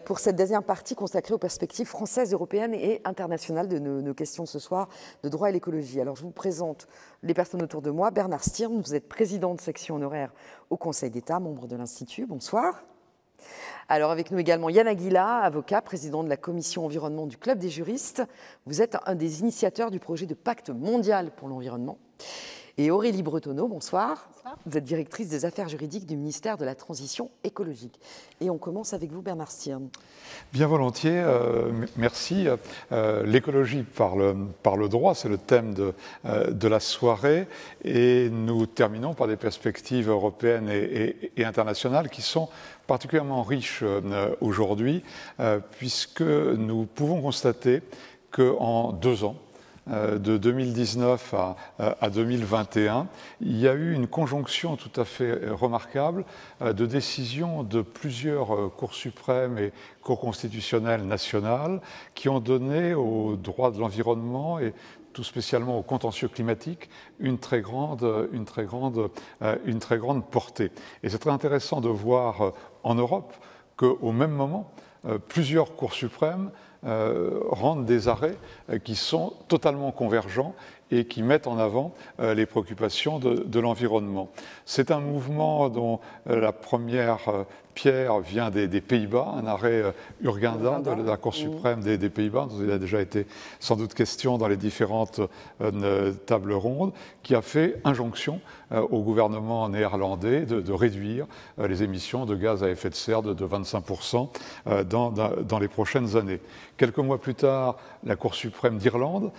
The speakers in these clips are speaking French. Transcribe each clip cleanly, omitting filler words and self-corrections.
Pour cette deuxième partie consacrée aux perspectives françaises, européennes et internationales de nos questions ce soir de droit et l'écologie. Alors je vous présente les personnes autour de moi. Bernard Stirn, vous êtes président de section honoraire au Conseil d'État, membre de l'Institut. Bonsoir. Alors avec nous également Yann Aguila, avocat, président de la commission environnement du Club des juristes. Vous êtes un des initiateurs du projet de pacte mondial pour l'environnement. Et Aurélie Bretonneau, bonsoir. Bonsoir. Vous êtes directrice des affaires juridiques du ministère de la Transition écologique. Et on commence avec vous, Bernard Stirn. Bien volontiers, merci. L'écologie par le droit, c'est le thème de la soirée. Et nous terminons par des perspectives européennes et internationales qui sont particulièrement riches aujourd'hui, puisque nous pouvons constater qu'en 2 ans, de 2019 à 2021, il y a eu une conjonction tout à fait remarquable de décisions de plusieurs cours suprêmes et cours constitutionnelles nationales qui ont donné au droit de l'environnement et tout spécialement au contentieux climatique une très grande portée. Et c'est très intéressant de voir en Europe qu'au même moment, plusieurs cours suprêmes rendent des arrêts qui sont totalement convergents et qui mettent en avant les préoccupations de l'environnement. C'est un mouvement dont la première pierre vient des Pays-Bas, un arrêt Urgenda de la Cour suprême des Pays-Bas, dont il a déjà été sans doute question dans les différentes tables rondes, qui a fait injonction au gouvernement néerlandais de réduire les émissions de gaz à effet de serre de 25% dans les prochaines années. Quelques mois plus tard, la Cour suprême d'Irlande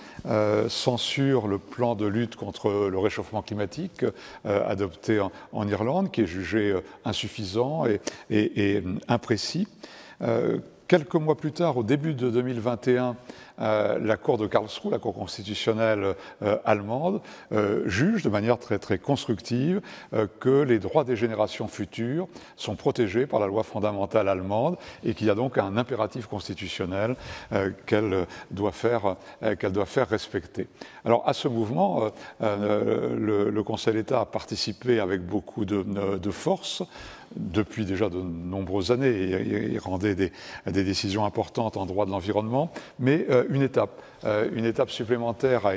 censure le plan de lutte contre le réchauffement climatique adopté en Irlande, qui est jugé insuffisant et imprécis. Quelques mois plus tard, au début de 2021, la Cour de Karlsruhe, la Cour constitutionnelle allemande, juge de manière très constructive que les droits des générations futures sont protégés par la loi fondamentale allemande et qu'il y a donc un impératif constitutionnel qu'elle doit faire respecter. Alors à ce mouvement, le Conseil d'État a participé avec beaucoup de force. Depuis déjà de nombreuses années, il rendait des décisions importantes en droit de l'environnement, mais une étape supplémentaire a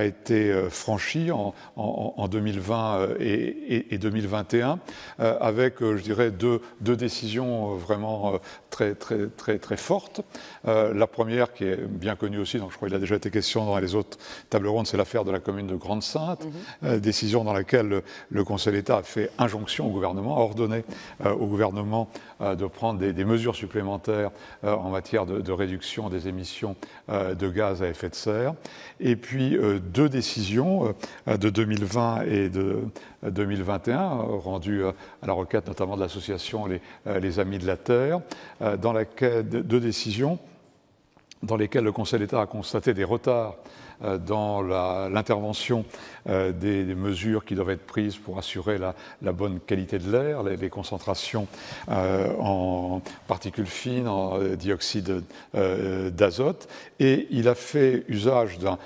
été franchie en 2020 et 2021, avec, je dirais, deux décisions vraiment très fortes. La première, qui est bien connue aussi, donc je crois qu'il a déjà été question dans les autres tables rondes, c'est l'affaire de la commune de Grande-Synthe, décision dans laquelle le Conseil d'État a fait injonction au gouvernement, a ordonné au gouvernement de prendre des mesures supplémentaires en matière de réduction des émissions de gaz à effet de serre. Et puis 2 décisions de 2020 et de 2021, rendues à la requête notamment de l'association les Amis de la Terre, dans laquelle 2 décisions dans lesquelles le Conseil d'État a constaté des retards dans l'intervention des mesures qui doivent être prises pour assurer la bonne qualité de l'air, les concentrations en particules fines, en dioxyde d'azote, et il a fait usage d'un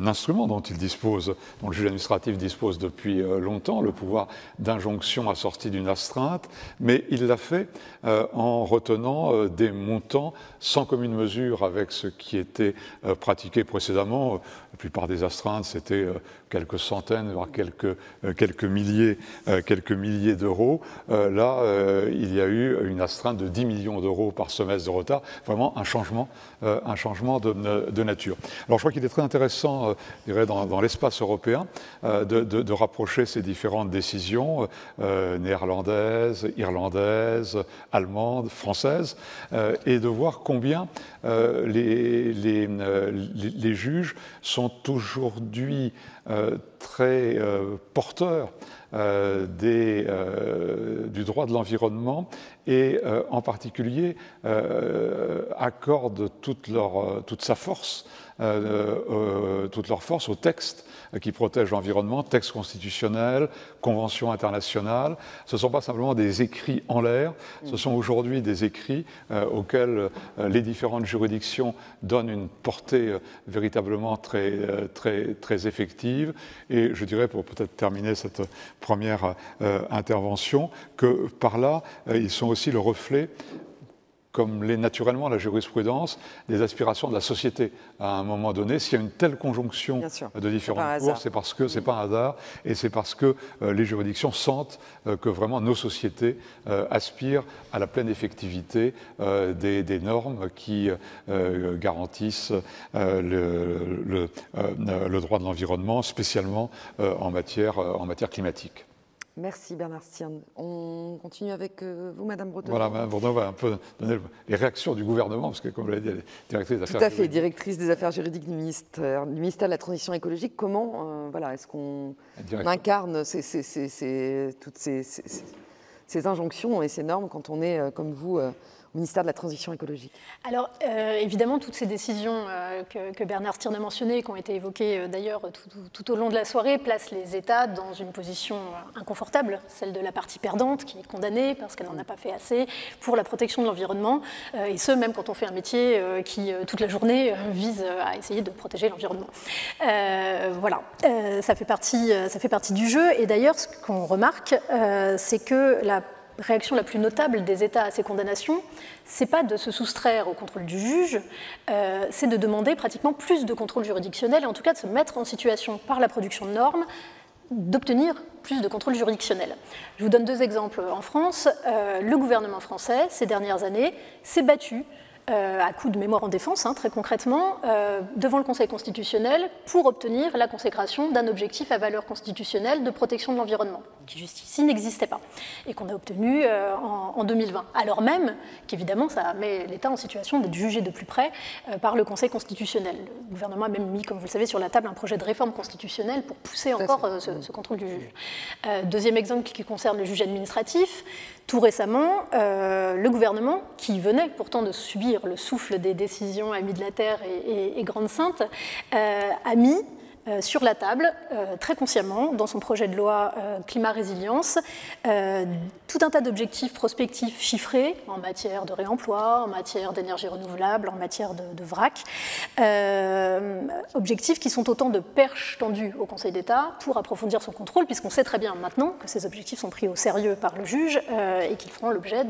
instrument dont le juge administratif dispose depuis longtemps, le pouvoir d'injonction assorti d'une astreinte, mais il l'a fait en retenant des montants sans commune mesure avec ce qui était pratiqué précédemment. La plupart des astreintes, c'était quelques centaines, voire quelques milliers d'euros. Là, il y a eu une astreinte de 10 millions d'euros par semestre de retard, vraiment un changement de nature. Alors je crois qu'il est très intéressant, je dirais, dans l'espace européen, de rapprocher ces différentes décisions néerlandaises, irlandaises, allemandes, françaises, et de voir combien les juges sont aujourd'hui très porteurs du droit de l'environnement et en particulier accordent toute leur force au texte qui protège l'environnement, texte constitutionnel, convention internationale. Ce ne sont pas simplement des écrits en l'air, ce sont aujourd'hui des écrits auxquels les différentes juridictions donnent une portée véritablement très effective. Et je dirais, pour peut-être terminer cette première intervention, que par là, ils sont aussi le reflet comme l'est naturellement la jurisprudence, des aspirations de la société. À un moment donné, s'il y a une telle conjonction de différentes cours, c'est parce que ce n'est pas un hasard, et c'est parce que les juridictions sentent que vraiment nos sociétés aspirent à la pleine effectivité des normes qui garantissent le droit de l'environnement, spécialement en matière climatique. Merci Bernard Stirn. On continue avec vous, Madame Breton. Voilà, Madame Breton va un peu donner les réactions du gouvernement, parce que, comme vous l'avez dit, elle est directrice des affaires juridiques. Tout à fait, directrice des affaires juridiques du ministère de la Transition écologique. Comment est-ce qu'on incarne toutes ces injonctions et ces normes quand on est, comme vous, au ministère de la Transition écologique? Alors, évidemment, toutes ces décisions que Bernard Stirn a mentionnées, qui ont été évoquées d'ailleurs tout au long de la soirée, placent les États dans une position inconfortable, celle de la partie perdante, qui est condamnée parce qu'elle n'en a pas fait assez pour la protection de l'environnement, et ce, même quand on fait un métier qui, toute la journée, vise à essayer de protéger l'environnement. Voilà, ça fait partie du jeu, et d'ailleurs, ce qu'on remarque, c'est que la réaction la plus notable des États à ces condamnations, c'est pas de se soustraire au contrôle du juge, c'est de demander pratiquement plus de contrôle juridictionnel, et en tout cas de se mettre en situation, par la production de normes, d'obtenir plus de contrôle juridictionnel. Je vous donne 2 exemples. En France, le gouvernement français, ces dernières années, s'est battu à coup de mémoire en défense, très concrètement, devant le Conseil constitutionnel pour obtenir la consécration d'un objectif à valeur constitutionnelle de protection de l'environnement, qui jusqu'ici n'existait pas, et qu'on a obtenu en 2020. Alors même qu'évidemment, ça met l'État en situation d'être jugé de plus près par le Conseil constitutionnel. Le gouvernement a même mis, comme vous le savez, sur la table un projet de réforme constitutionnelle pour pousser encore ce contrôle du juge. Deuxième exemple qui concerne le juge administratif. Tout récemment, le gouvernement, qui venait pourtant de subir le souffle des décisions Amis de la Terre et Grande Sainte, a mis sur la table, très consciemment, dans son projet de loi climat-résilience, tout un tas d'objectifs prospectifs chiffrés en matière de réemploi, en matière d'énergie renouvelable, en matière de vrac, objectifs qui sont autant de perches tendues au Conseil d'État pour approfondir son contrôle, puisqu'on sait très bien maintenant que ces objectifs sont pris au sérieux par le juge et qu'ils feront l'objet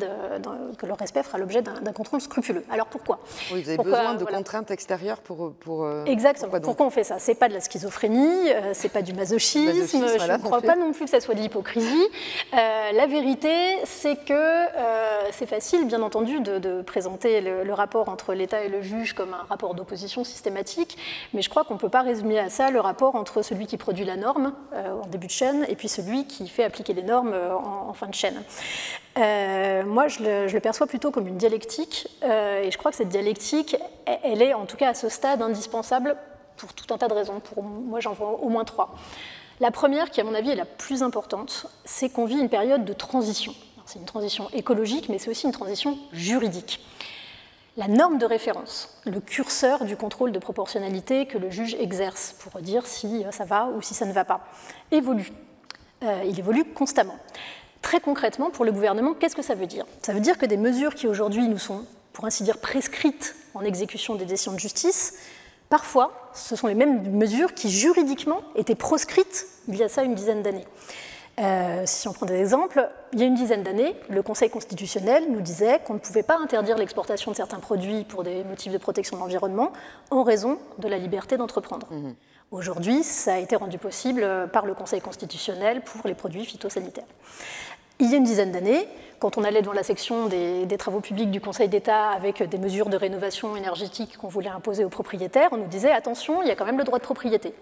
que leur respect fera l'objet d'un contrôle scrupuleux. Alors pourquoi? Oui, vous avez besoin de contraintes extérieures pour exactement. Pourquoi on fait ça? C'est pas de la schizophrénie, c'est pas du masochisme, je ne crois pas non plus que ça soit de l'hypocrisie. La vérité, c'est que c'est facile, bien entendu, de présenter le rapport entre l'État et le juge comme un rapport d'opposition systématique, mais je crois qu'on ne peut pas résumer à ça le rapport entre celui qui produit la norme en début de chaîne et puis celui qui fait appliquer les normes en fin de chaîne. Moi, je le perçois plutôt comme une dialectique, et je crois que cette dialectique, elle est en tout cas à ce stade indispensable pour tout un tas de raisons. Pour moi, j'en vois au moins 3. La première, qui à mon avis est la plus importante, c'est qu'on vit une période de transition. C'est une transition écologique, mais c'est aussi une transition juridique. La norme de référence, le curseur du contrôle de proportionnalité que le juge exerce pour dire si ça va ou si ça ne va pas, évolue. Il évolue constamment. Très concrètement, pour le gouvernement, qu'est-ce que ça veut dire? Ça veut dire que des mesures qui aujourd'hui nous sont, pour ainsi dire, prescrites en exécution des décisions de justice, parfois, ce sont les mêmes mesures qui, juridiquement, étaient proscrites il y a ça une dizaine d'années. Si on prend des exemples, il y a une dizaine d'années, le Conseil constitutionnel nous disait qu'on ne pouvait pas interdire l'exportation de certains produits pour des motifs de protection de l'environnement en raison de la liberté d'entreprendre. Aujourd'hui, ça a été rendu possible par le Conseil constitutionnel pour les produits phytosanitaires. Il y a une dizaine d'années, quand on allait devant la section des travaux publics du Conseil d'État avec des mesures de rénovation énergétique qu'on voulait imposer aux propriétaires, on nous disait « attention, il y a quand même le droit de propriété.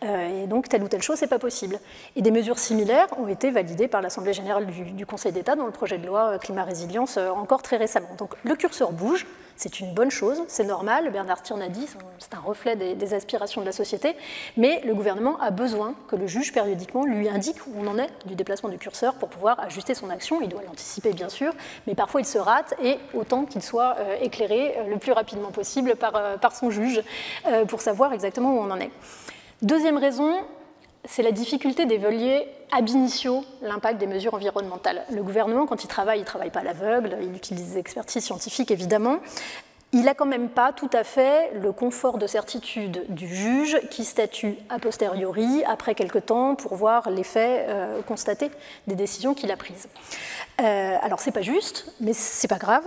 Et donc telle ou telle chose, c'est pas possible ». Et des mesures similaires ont été validées par l'Assemblée générale du Conseil d'État dans le projet de loi climat-résilience encore très récemment. Donc le curseur bouge, c'est une bonne chose, c'est normal, Bernard Stirn a dit, c'est un reflet des aspirations de la société, mais le gouvernement a besoin que le juge périodiquement lui indique où on en est du déplacement du curseur pour pouvoir ajuster son action. Il doit l'anticiper bien sûr, mais parfois il se rate et autant qu'il soit éclairé le plus rapidement possible par son juge pour savoir exactement où on en est. Deuxième raison, c'est la difficulté d'évaluer ab initio l'impact des mesures environnementales. Le gouvernement, quand il travaille pas à l'aveugle, il utilise des expertises scientifiques évidemment. il n'a quand même pas tout à fait le confort de certitude du juge qui statue a posteriori, après quelque temps, pour voir l'effet constaté des décisions qu'il a prises. Alors c'est pas juste, mais c'est pas grave.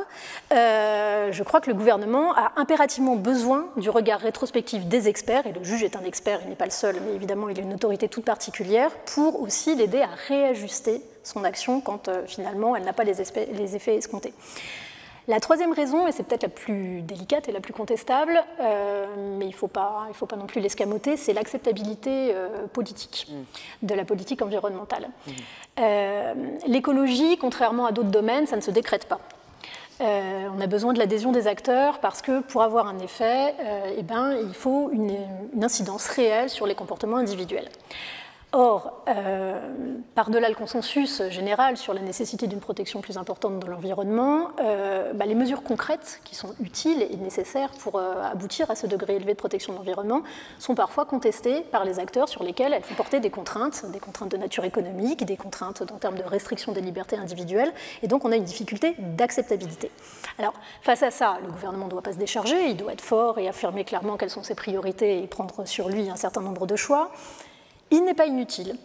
Je crois que le gouvernement a impérativement besoin du regard rétrospectif des experts, et le juge est un expert, il n'est pas le seul, mais évidemment il a une autorité toute particulière, pour aussi l'aider à réajuster son action quand finalement elle n'a pas les effets escomptés. La troisième raison, et c'est peut-être la plus délicate et la plus contestable, mais il ne faut pas non plus l'escamoter, c'est l'acceptabilité politique de la politique environnementale. L'écologie, contrairement à d'autres domaines, ça ne se décrète pas. On a besoin de l'adhésion des acteurs parce que pour avoir un effet, il faut une incidence réelle sur les comportements individuels. Or, par-delà le consensus général sur la nécessité d'une protection plus importante de l'environnement, les mesures concrètes qui sont utiles et nécessaires pour aboutir à ce degré élevé de protection de l'environnement sont parfois contestées par les acteurs sur lesquels elles font porter des contraintes de nature économique, des contraintes en termes de restriction des libertés individuelles, et donc on a une difficulté d'acceptabilité. Alors, face à ça, le gouvernement ne doit pas se décharger, il doit être fort et affirmer clairement quelles sont ses priorités et prendre sur lui un certain nombre de choix. Il n'est pas inutile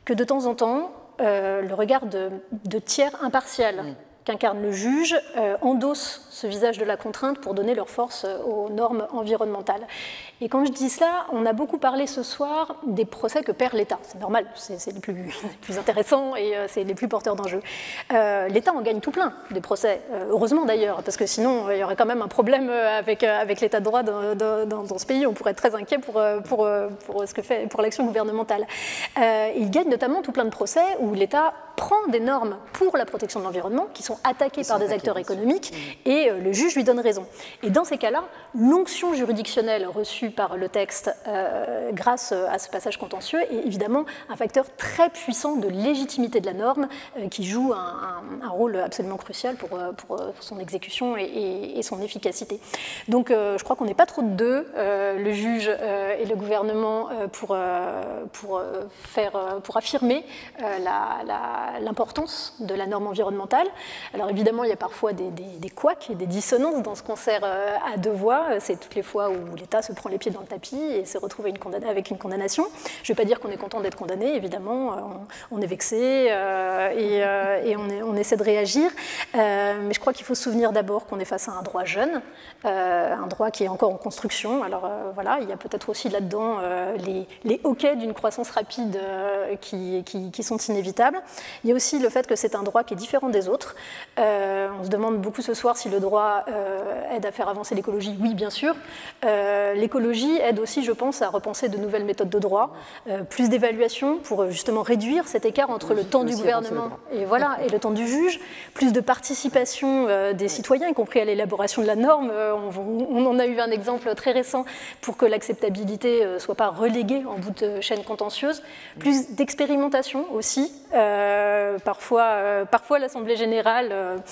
que de temps en temps, le regard de tiers impartial qu'incarne le juge endosse ce visage de la contrainte pour donner leur force aux normes environnementales. Et quand je dis cela, on a beaucoup parlé ce soir des procès que perd l'État. C'est normal, c'est les plus intéressants et c'est les plus porteurs d'enjeux. L'État en gagne tout plein des procès, heureusement d'ailleurs, parce que sinon il y aurait quand même un problème avec l'État de droit dans ce pays. On pourrait être très inquiet pour l'action gouvernementale. Il gagne notamment tout plein de procès où l'État prend des normes pour la protection de l'environnement qui sont attaquées par des acteurs économiques et le juge lui donne raison. Et dans ces cas-là, l'onction juridictionnelle reçue par le texte grâce à ce passage contentieux est évidemment un facteur très puissant de légitimité de la norme qui joue un rôle absolument crucial pour son exécution et son efficacité. Donc je crois qu'on n'est pas trop de deux, le juge et le gouvernement, pour affirmer l'importance de la norme environnementale. Alors évidemment, il y a parfois des couacs et des dissonances dans ce concert à deux voix. C'est toutes les fois où l'État se prend les pieds dans le tapis et se retrouve avec une condamnation. Je ne vais pas dire qu'on est content d'être condamné, évidemment, on est vexé et on essaie de réagir. Mais je crois qu'il faut se souvenir d'abord qu'on est face à un droit jeune, un droit qui est encore en construction. Alors voilà, il y a peut-être aussi là-dedans les hoquets d'une croissance rapide qui sont inévitables. Il y a aussi le fait que c'est un droit qui est différent des autres. On se demande beaucoup ce soir si le droit aide à faire avancer l'écologie. Oui, bien sûr. L'écologie aide aussi, je pense, à repenser de nouvelles méthodes de droit, plus d'évaluation pour justement réduire cet écart entre le temps du gouvernement et le temps du juge, plus de participation des citoyens, y compris à l'élaboration de la norme. On en a eu un exemple très récent pour que l'acceptabilité ne soit pas reléguée en bout de chaîne contentieuse, plus d'expérimentation aussi. Parfois l'Assemblée générale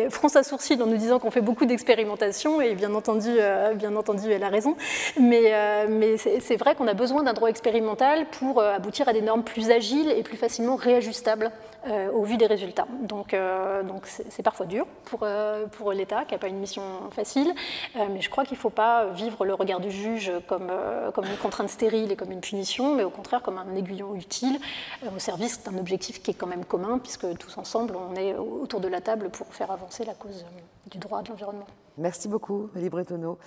fronce un sourcil en nous disant qu'on fait beaucoup d'expérimentation, et bien entendu elle a raison, mais c'est vrai qu'on a besoin d'un droit expérimental pour aboutir à des normes plus agiles et plus facilement réajustables au vu des résultats. Donc c'est parfois dur pour l'État qui n'a pas une mission facile, mais je crois qu'il ne faut pas vivre le regard du juge comme une contrainte stérile et comme une punition, mais au contraire comme un aiguillon utile au service d'un objectif qui est quand même commun, puisque tous ensemble on est autour de la table pour faire avancer la cause du droit de l'environnement. Merci beaucoup, Malie Bretonneau.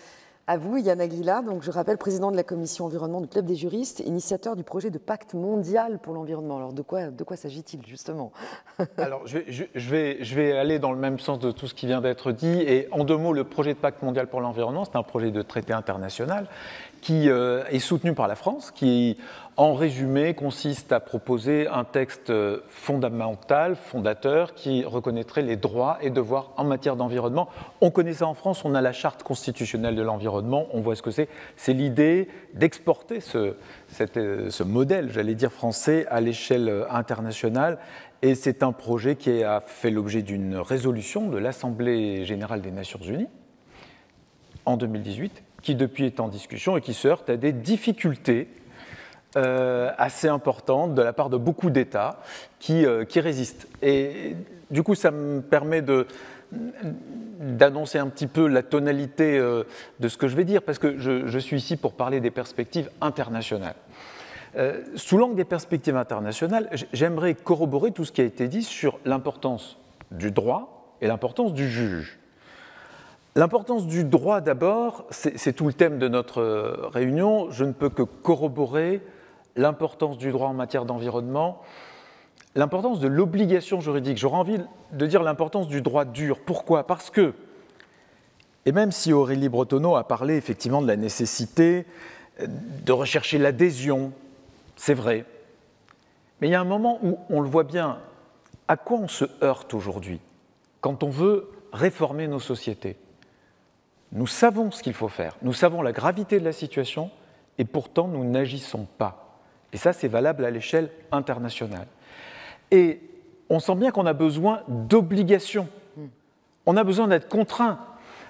À vous, Yann Aguila, donc je rappelle, président de la commission environnement du Club des juristes, initiateur du projet de pacte mondial pour l'environnement. Alors de quoi s'agit-il justement? Alors je vais aller dans le même sens de tout ce qui vient d'être dit, et en deux mots, le projet de pacte mondial pour l'environnement, c'est un projet de traité international qui est soutenu par la France, qui, en résumé, consiste à proposer un texte fondamental, fondateur, qui reconnaîtrait les droits et devoirs en matière d'environnement. On connaît ça en France, on a la charte constitutionnelle de l'environnement, on voit ce que c'est. C'est l'idée d'exporter ce modèle, j'allais dire français, à l'échelle internationale. Et c'est un projet qui a fait l'objet d'une résolution de l'Assemblée générale des Nations unies en 2018, qui depuis est en discussion et qui se heurte à des difficultés assez importantes de la part de beaucoup d'États qui résistent. Et du coup, ça me permet de d'annoncer un petit peu la tonalité de ce que je vais dire, parce que je suis ici pour parler des perspectives internationales. Sous l'angle des perspectives internationales, j'aimerais corroborer tout ce qui a été dit sur l'importance du droit et l'importance du juge. L'importance du droit, d'abord, c'est tout le thème de notre réunion. Je ne peux que corroborer l'importance du droit en matière d'environnement, l'importance de l'obligation juridique. J'aurais envie de dire l'importance du droit dur. Pourquoi ? Parce que, et même si Aurélie Bretonneau a parlé effectivement de la nécessité de rechercher l'adhésion, c'est vrai, mais il y a un moment où on le voit bien, à quoi on se heurte aujourd'hui quand on veut réformer nos sociétés. Nous savons ce qu'il faut faire, nous savons la gravité de la situation et pourtant nous n'agissons pas. Et ça, c'est valable à l'échelle internationale. Et on sent bien qu'on a besoin d'obligations, on a besoin d'être contraints.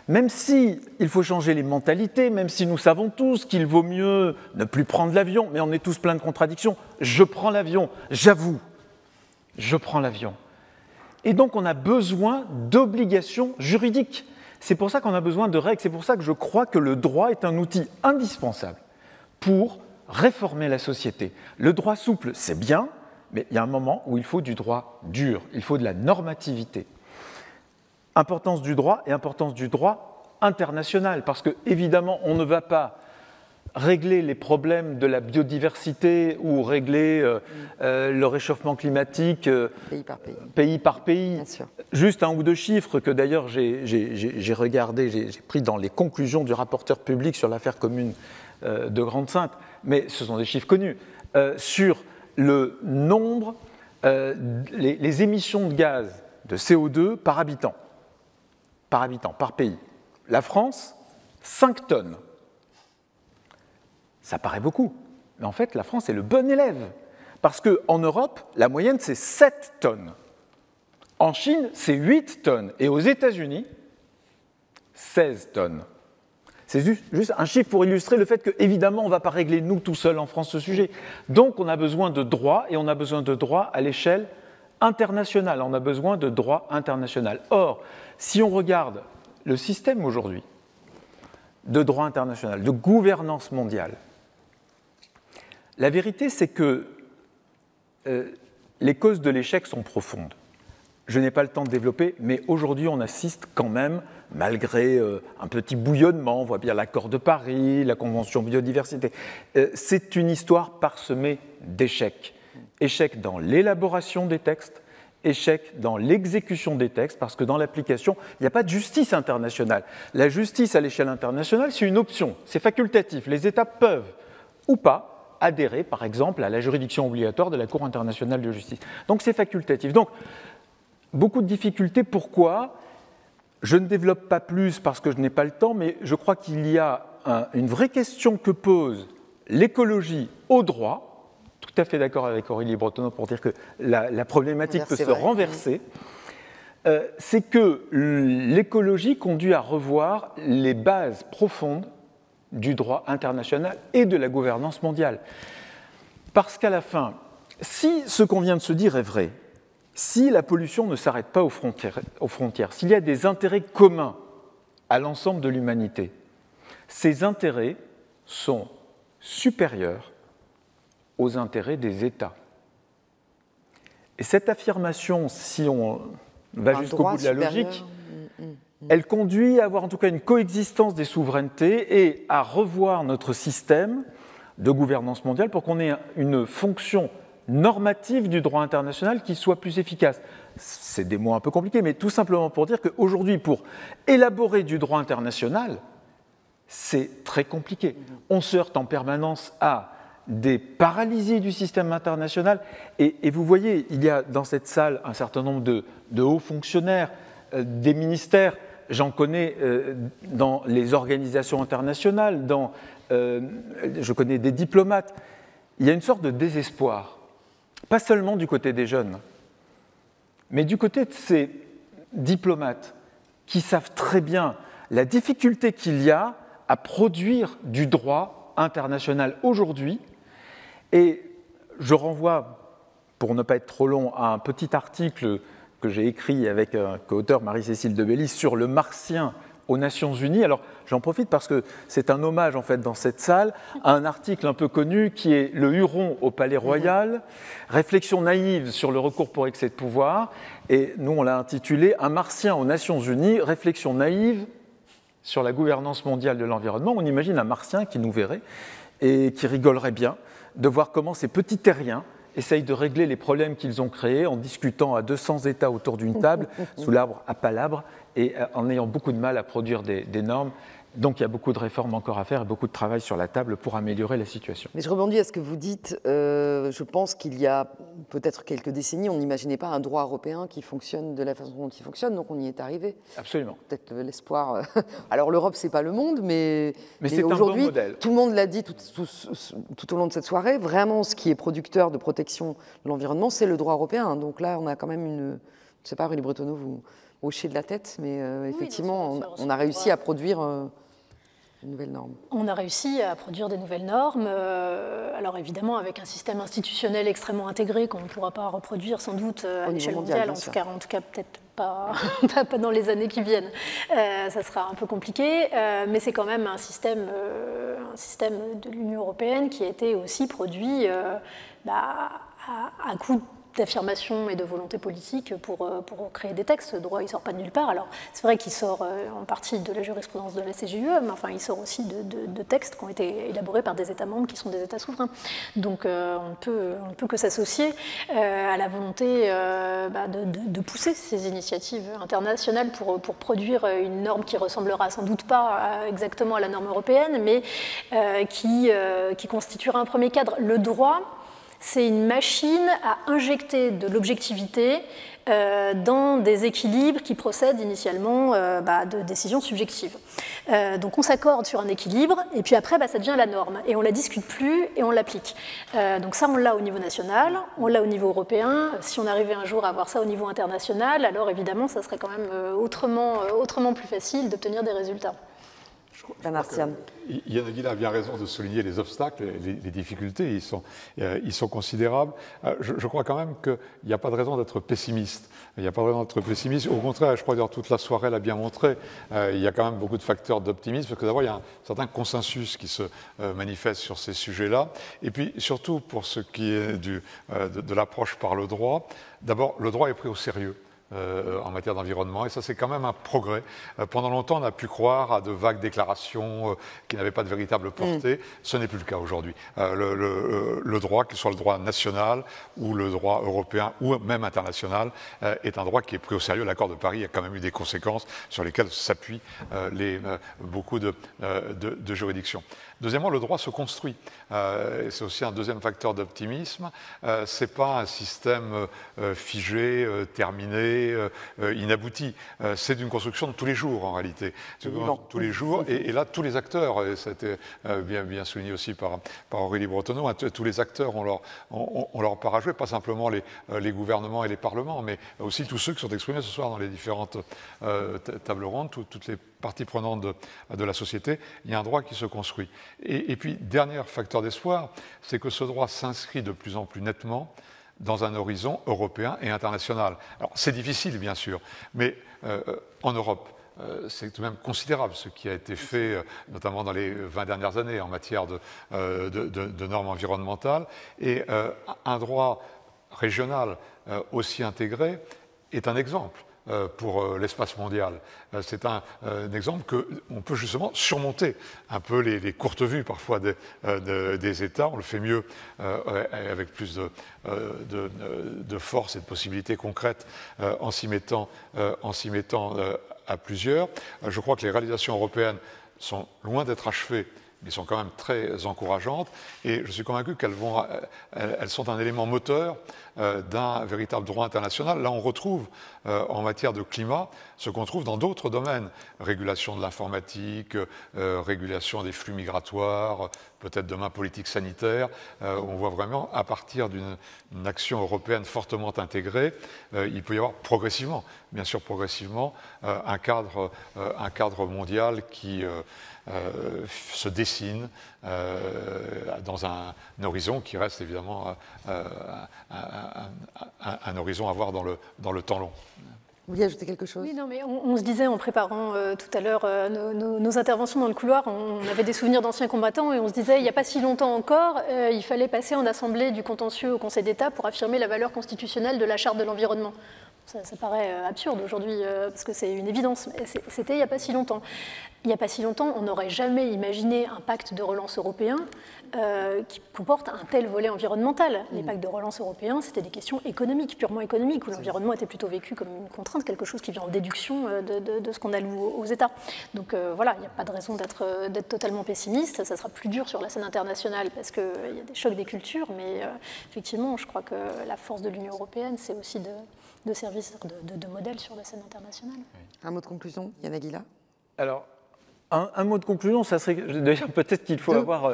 Même si il faut changer les mentalités, même si nous savons tous qu'il vaut mieux ne plus prendre l'avion, mais on est tous pleins de contradictions. Je prends l'avion, j'avoue, je prends l'avion. Et donc on a besoin d'obligations juridiques. C'est pour ça qu'on a besoin de règles, c'est pour ça que je crois que le droit est un outil indispensable pour réformer la société. Le droit souple, c'est bien, mais il y a un moment où il faut du droit dur, il faut de la normativité. Importance du droit et importance du droit international, parce que évidemment on ne va pas régler les problèmes de la biodiversité ou régler le réchauffement climatique pays par pays. Juste un ou deux chiffres que d'ailleurs j'ai regardé, j'ai pris dans les conclusions du rapporteur public sur l'affaire commune de Grande-Synthe, mais ce sont des chiffres connus, sur le nombre, les émissions de gaz de CO2 par habitant, par pays. La France, 5 tonnes. Ça paraît beaucoup, mais en fait, la France est le bon élève. Parce qu'en Europe, la moyenne, c'est 7 tonnes. En Chine, c'est 8 tonnes. Et aux États-Unis, 16 tonnes. C'est juste un chiffre pour illustrer le fait qu'évidemment, on ne va pas régler nous tout seuls en France ce sujet. Donc, on a besoin de droit, et on a besoin de droit à l'échelle internationale. On a besoin de droit international. Or, si on regarde le système aujourd'hui de droit international, de gouvernance mondiale, la vérité, c'est que les causes de l'échec sont profondes. Je n'ai pas le temps de développer, mais aujourd'hui, on assiste quand même, malgré un petit bouillonnement, on voit bien l'accord de Paris, la Convention biodiversité, c'est une histoire parsemée d'échecs. Échecs dans l'élaboration des textes, échecs dans l'exécution des textes, parce que dans l'application, il n'y a pas de justice internationale. La justice à l'échelle internationale, c'est une option, c'est facultatif. Les États peuvent ou pas adhérer, par exemple, à la juridiction obligatoire de la Cour internationale de justice. Donc c'est facultatif. Donc, beaucoup de difficultés. Pourquoi ? Je ne développe pas plus parce que je n'ai pas le temps, mais je crois qu'il y a une vraie question que pose l'écologie au droit. Tout à fait d'accord avec Aurélie Bretonneau pour dire que la problématique peut se renverser. C'est que l'écologie conduit à revoir les bases profondes du droit international et de la gouvernance mondiale. Parce qu'à la fin, si ce qu'on vient de se dire est vrai, si la pollution ne s'arrête pas aux frontières, s'il y a des intérêts communs à l'ensemble de l'humanité, ces intérêts sont supérieurs aux intérêts des États. Et cette affirmation, si on va jusqu'au bout de la logique, elle conduit à avoir en tout cas une coexistence des souverainetés et à revoir notre système de gouvernance mondiale pour qu'on ait une fonction normative du droit international qui soit plus efficace. C'est des mots un peu compliqués, mais tout simplement pour dire qu'aujourd'hui, pour élaborer du droit international, c'est très compliqué. On se heurte en permanence à des paralysies du système international et vous voyez, il y a dans cette salle un certain nombre de hauts fonctionnaires, des ministères. J'en connais dans les organisations internationales, je connais des diplomates. Il y a une sorte de désespoir, pas seulement du côté des jeunes, mais du côté de ces diplomates qui savent très bien la difficulté qu'il y a à produire du droit international aujourd'hui. Et je renvoie, pour ne pas être trop long, à un petit article que j'ai écrit avec co-auteur Marie-Cécile Debellis sur le martien aux Nations Unies. Alors, j'en profite parce que c'est un hommage, en fait, dans cette salle, à un article un peu connu qui est « Le Huron au Palais Royal, réflexion naïve sur le recours pour excès de pouvoir ». Et nous, on l'a intitulé « Un martien aux Nations Unies, réflexion naïve sur la gouvernance mondiale de l'environnement ». On imagine un martien qui nous verrait et qui rigolerait bien de voir comment ces petits terriens essayent de régler les problèmes qu'ils ont créés en discutant à 200 États autour d'une table, sous l'arbre à palabres, et en ayant beaucoup de mal à produire des normes. Donc il y a beaucoup de réformes encore à faire et beaucoup de travail sur la table pour améliorer la situation. Mais je rebondis à ce que vous dites. Je pense qu'il y a peut-être quelques décennies, on n'imaginait pas un droit européen qui fonctionne de la façon dont il fonctionne, donc on y est arrivé. Absolument. Peut-être l'espoir. Alors l'Europe, c'est pas le monde, mais c'est aujourd'hui, un bon modèle. Tout le monde l'a dit tout au long de cette soirée, vraiment ce qui est producteur de protection de l'environnement, c'est le droit européen. Donc là, on a quand même une... Je ne sais pas, Aurélie Bretonneau, vous hochez de la tête, mais effectivement, on a réussi à produire... Une nouvelle norme. On a réussi à produire des nouvelles normes, alors évidemment avec un système institutionnel extrêmement intégré qu'on ne pourra pas reproduire sans doute à l'échelle mondiale, en tout cas peut-être pas dans les années qui viennent. Ça sera un peu compliqué, mais c'est quand même un système de l'Union européenne qui a été aussi produit à coup d'affirmation et de volonté politique pour créer des textes. Ce droit, il ne sort pas de nulle part. Alors, c'est vrai qu'il sort en partie de la jurisprudence de la CJUE, mais enfin, il sort aussi de textes qui ont été élaborés par des États membres qui sont des États souverains. Donc, on ne peut que s'associer à la volonté de pousser ces initiatives internationales pour produire une norme qui ressemblera sans doute pas exactement à la norme européenne, mais qui constituera un premier cadre. Le droit, c'est une machine à injecter de l'objectivité dans des équilibres qui procèdent initialement de décisions subjectives. Donc on s'accorde sur un équilibre, et puis après, ça devient la norme, et on ne la discute plus, et on l'applique. Donc ça, on l'a au niveau national, on l'a au niveau européen. Si on arrivait un jour à avoir ça au niveau international, alors évidemment, ça serait quand même autrement plus facile d'obtenir des résultats. Bernard Stiern. Yann Aguilar a bien raison de souligner les obstacles, les difficultés, ils sont considérables. Je crois quand même qu'il n'y a pas de raison d'être pessimiste. Il n'y a pas de raison d'être pessimiste. Au contraire, je crois que toute la soirée l'a bien montré, il y a quand même beaucoup de facteurs d'optimisme, parce que d'abord, il y a un certain consensus qui se manifeste sur ces sujets-là. Et puis, surtout, pour ce qui est de l'approche par le droit, d'abord, le droit est pris au sérieux en matière d'environnement, et ça c'est quand même un progrès. Pendant longtemps on a pu croire à de vagues déclarations qui n'avaient pas de véritable portée, ce n'est plus le cas aujourd'hui. Le droit, qu'il soit le droit national ou le droit européen ou même international, est un droit qui est pris au sérieux. L'accord de Paris a quand même eu des conséquences sur lesquelles s'appuient beaucoup de juridictions. Deuxièmement, le droit se construit. C'est aussi un deuxième facteur d'optimisme. Ce n'est pas un système figé, terminé, inabouti. C'est une construction de tous les jours, en réalité. Tous les jours. Et là, tous les acteurs, et ça a été bien souligné aussi par Aurélie Bretonneau, tous les acteurs ont leur part à jouer, pas simplement les gouvernements et les parlements, mais aussi tous ceux qui sont exprimés ce soir dans les différentes tables rondes, toutes les parties prenantes de la société. Il y a un droit qui se construit. Et puis, dernier facteur d'espoir, c'est que ce droit s'inscrit de plus en plus nettement dans un horizon européen et international. Alors, c'est difficile, bien sûr, mais en Europe, c'est tout de même considérable ce qui a été fait, notamment dans les 20 dernières années, en matière de normes environnementales. Et un droit régional aussi intégré est un exemple pour l'espace mondial. C'est un exemple qu'on peut justement surmonter un peu les courtes vues parfois des États. On le fait mieux avec plus de force et de possibilités concrètes en s'y mettant à plusieurs. Je crois que les réalisations européennes sont loin d'être achevées, mais sont quand même très encourageantes, et je suis convaincu qu'elles sont un élément moteur d'un véritable droit international. Là, on retrouve en matière de climat ce qu'on trouve dans d'autres domaines, régulation de l'informatique, régulation des flux migratoires, peut-être demain politique sanitaire. On voit vraiment, à partir d'une action européenne fortement intégrée, il peut y avoir progressivement, bien sûr progressivement, un cadre mondial qui se dessine dans un horizon qui reste évidemment un horizon à voir dans le temps long. Vous vouliez ajouter quelque chose? Oui, non, mais on se disait en préparant tout à l'heure nos interventions dans le couloir, on avait des souvenirs d'anciens combattants et on se disait il n'y a pas si longtemps encore, il fallait passer en assemblée du contentieux au Conseil d'État pour affirmer la valeur constitutionnelle de la Charte de l'environnement. Ça paraît absurde aujourd'hui parce que c'est une évidence, mais c'était il n'y a pas si longtemps. Il n'y a pas si longtemps, on n'aurait jamais imaginé un pacte de relance européen qui comporte un tel volet environnemental. Les pactes de relance européens, c'était des questions économiques, purement économiques, où l'environnement était plutôt vécu comme une contrainte, quelque chose qui vient en déduction de ce qu'on alloue aux États. Donc voilà, il n'y a pas de raison d'être totalement pessimiste. Ça sera plus dur sur la scène internationale parce qu'il y a des chocs des cultures, mais effectivement, je crois que la force de l'Union européenne, c'est aussi de servir de modèle sur la scène internationale. Un mot de conclusion, Yann Aguila? Alors, un mot de conclusion, ça serait déjà peut-être qu'il faut avoir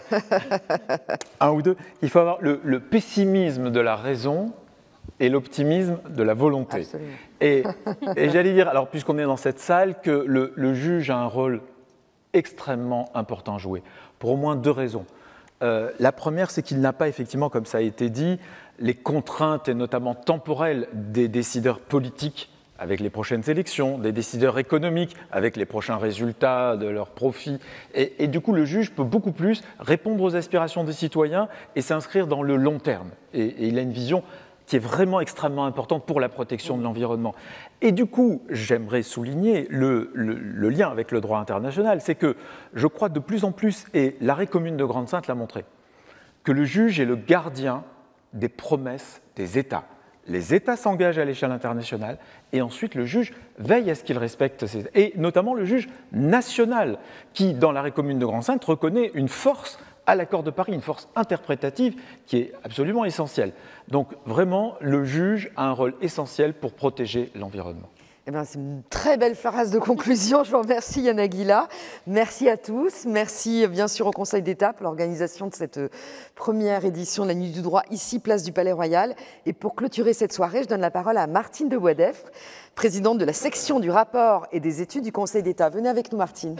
un ou deux. Il faut avoir le pessimisme de la raison et l'optimisme de la volonté. Absolument. Et j'allais dire, alors puisqu'on est dans cette salle, que le juge a un rôle extrêmement important à jouer, pour au moins deux raisons. La première, c'est qu'il n'a pas effectivement, comme ça a été dit, les contraintes, et notamment temporelles, des décideurs politiques avec les prochaines élections, des décideurs économiques avec les prochains résultats de leurs profits. Et du coup, le juge peut beaucoup plus répondre aux aspirations des citoyens et s'inscrire dans le long terme. Et il a une vision qui est vraiment extrêmement importante pour la protection de l'environnement. Et du coup, j'aimerais souligner le lien avec le droit international, c'est que je crois de plus en plus, et l'arrêt commune de Grande-Synthe l'a montré, que le juge est le gardien des promesses des États. Les États s'engagent à l'échelle internationale et ensuite le juge veille à ce qu'ils respectent ces... Et notamment le juge national qui, dans l'arrêt commune de Grande-Synthe, reconnaît une force à l'accord de Paris, une force interprétative qui est absolument essentielle. Donc vraiment, le juge a un rôle essentiel pour protéger l'environnement. Eh bien, c'est une très belle phrase de conclusion. Je vous remercie, Yann Aguila. Merci à tous. Merci, bien sûr, au Conseil d'État pour l'organisation de cette première édition de la Nuit du droit, ici, place du Palais Royal. Et pour clôturer cette soirée, je donne la parole à Martine de Boisdeffre, présidente de la section du rapport et des études du Conseil d'État. Venez avec nous, Martine.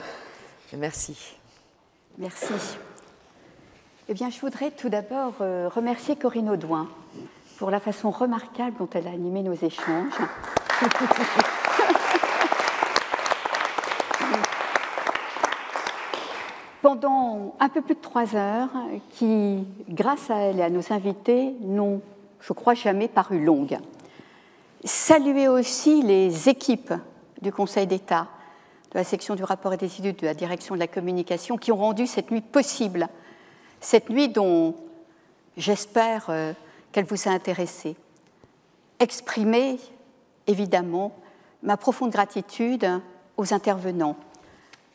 Merci. Merci. Eh bien, je voudrais tout d'abord remercier Corinne Audouin pour la façon remarquable dont elle a animé nos échanges. Pendant un peu plus de 3 heures, qui, grâce à elle et à nos invités, n'ont, je crois, jamais paru longues. Saluer aussi les équipes du Conseil d'État, de la section du rapport et des études, de la direction de la communication, qui ont rendu cette nuit possible. Cette nuit dont j'espère qu'elle vous a intéressé. Exprimer, évidemment, ma profonde gratitude aux intervenants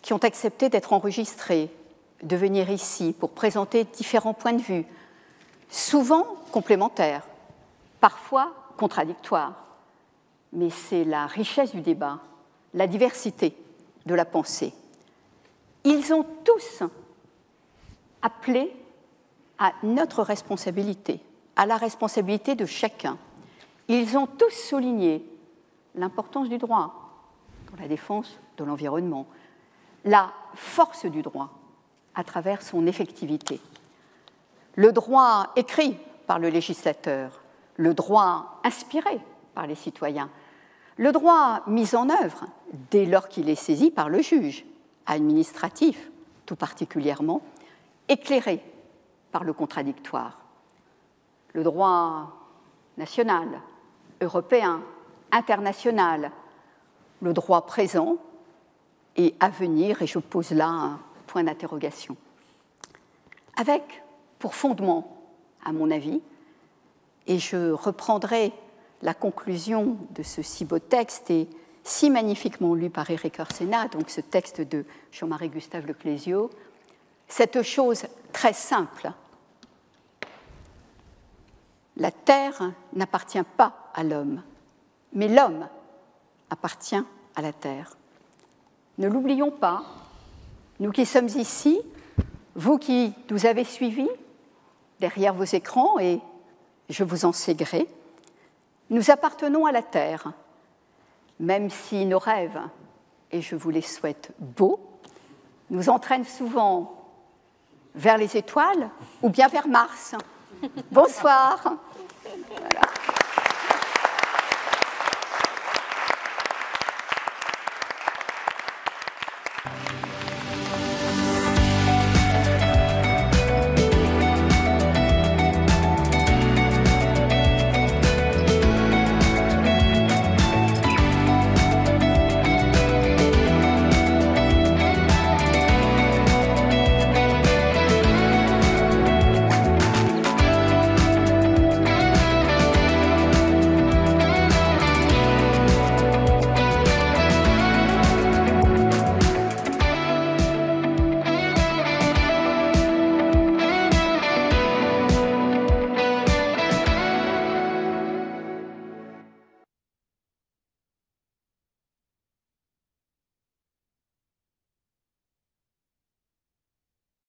qui ont accepté d'être enregistrés, de venir ici pour présenter différents points de vue, souvent complémentaires, parfois contradictoires. Mais c'est la richesse du débat, la diversité de la pensée. Ils ont tous appelé à notre responsabilité, à la responsabilité de chacun. Ils ont tous souligné l'importance du droit pour la défense de l'environnement, la force du droit à travers son effectivité. Le droit écrit par le législateur, le droit inspiré par les citoyens, le droit mis en œuvre dès lors qu'il est saisi par le juge, administratif tout particulièrement, éclairé par le contradictoire. Le droit national, européen, international, le droit présent et à venir, et je pose là un point d'interrogation. Avec, pour fondement, à mon avis, et je reprendrai la conclusion de ce si beau texte et si magnifiquement lu par Éric Orsena, donc ce texte de Jean-Marie Gustave Leclésio, cette chose très simple. La terre n'appartient pas à l'homme, mais l'homme appartient à la Terre. Ne l'oublions pas, nous qui sommes ici, vous qui nous avez suivis derrière vos écrans, et je vous en sais gré, nous appartenons à la Terre, même si nos rêves, et je vous les souhaite beaux, nous entraînent souvent vers les étoiles ou bien vers Mars. Bonsoir. Voilà.